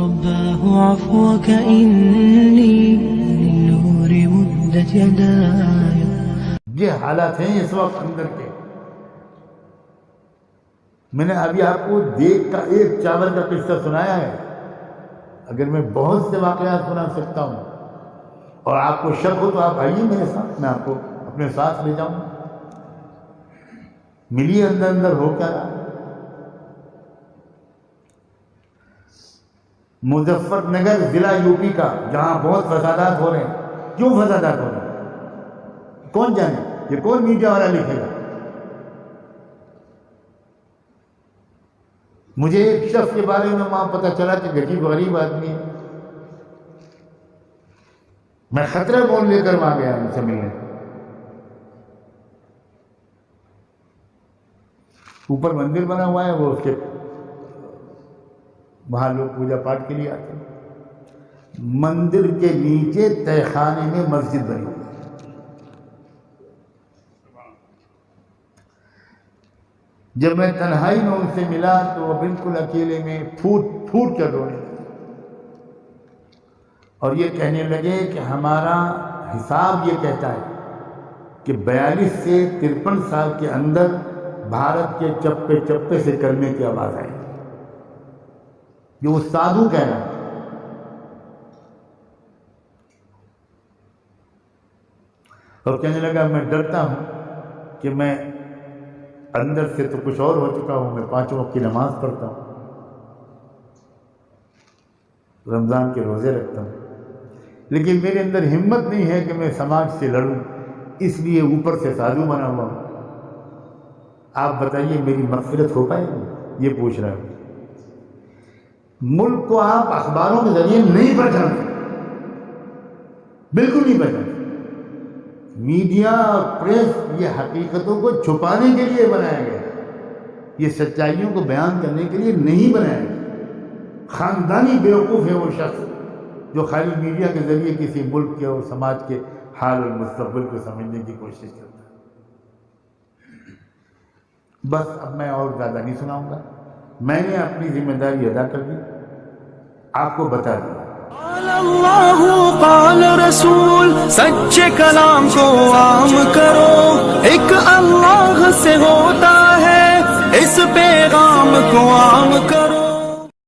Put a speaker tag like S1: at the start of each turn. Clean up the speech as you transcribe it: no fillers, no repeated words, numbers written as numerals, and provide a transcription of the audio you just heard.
S1: رباه عفوك إني للنور مدت يداي.
S2: یہ حالات ہیں اس وقت اندر کے. میں نے ابھی آپ کو دیگ کا ایک چاول کا قصہ سنایا ہے. اگر میں بہت سے واقعات سنا سکتا ہوں اور آپ کو شک ہو تو آپ آئیے میرے ساتھ، میں آپ کو اپنے ساتھ لے جاؤں. ملیے اندر اندر ہو کیا رہا. مظفر نگر ضلع یو پی کا، جہاں بہت فسادات ہو رہے ہیں. کیوں فسادات ہو رہے ہیں کون جانے؟ یہ کون میڈیا والا لکھے گا؟ مجھے ایک شخص کے بارے میں وہاں پتہ چلا کہ عجیب غریب آدمی ہے. میں خطرہ مول لے کر وہاں گیا ان سے ملنے. اوپر مندر بنا ہوا ہے، وہ اس کے وہاں لوگ پوجا پاٹ کے لیے آتے ہیں. مندر کے نیچے تہہ خانے میں مسجد بنی ہوئی ہے. جب میں تنہائی میں ان سے ملا تو وہ بالکل اکیلے میں پھوٹ پھوٹ کر رونے لگے اور یہ کہنے لگے کہ ہمارا حساب یہ کہتا ہے کہ 42 سے 53 سال کے اندر بھارت کے چپے چپے سے کلمے کی آواز آئی. یہ وہ سادھو کہہ رہا ہے. اور کہنے لگا میں ڈرتا ہوں کہ میں اندر سے تو کچھ اور ہو چکا ہوں. میں 5 وقت کی نماز پڑھتا ہوں، رمضان کے روزے رکھتا ہوں، لیکن میرے اندر ہمت نہیں ہے کہ میں سماج سے لڑوں، اس لیے اوپر سے سادھو بنا ہوا ہوں. آپ بتائیے میری مغفرت ہو پائے گی؟ یہ پوچھ رہا ہوں. ملک کو آپ اخباروں کے ذریعے نہیں پہچانتے، بالکل نہیں پہچانتے. میڈیا اور پریس یہ حقیقتوں کو چھپانے کے لیے بنایا گیا، یہ سچائیوں کو بیان کرنے کے لیے نہیں بنایا گیا. خاندانی بیوقوف ہے وہ شخص جو خالی میڈیا کے ذریعے کسی ملک کے اور سماج کے حال اور مستقبل کو سمجھنے کی کوشش کرتا ہے. بس اب میں اور زیادہ نہیں سناؤں گا. میں نے اپنی ذمہ داری ادا کر دی، آپ کو بتا دیا.
S1: قال اللہ قال رسول، سچے کلام کو عام کرو. ایک اللہ سے ہوتا ہے، اس پیغام کو عام کرو.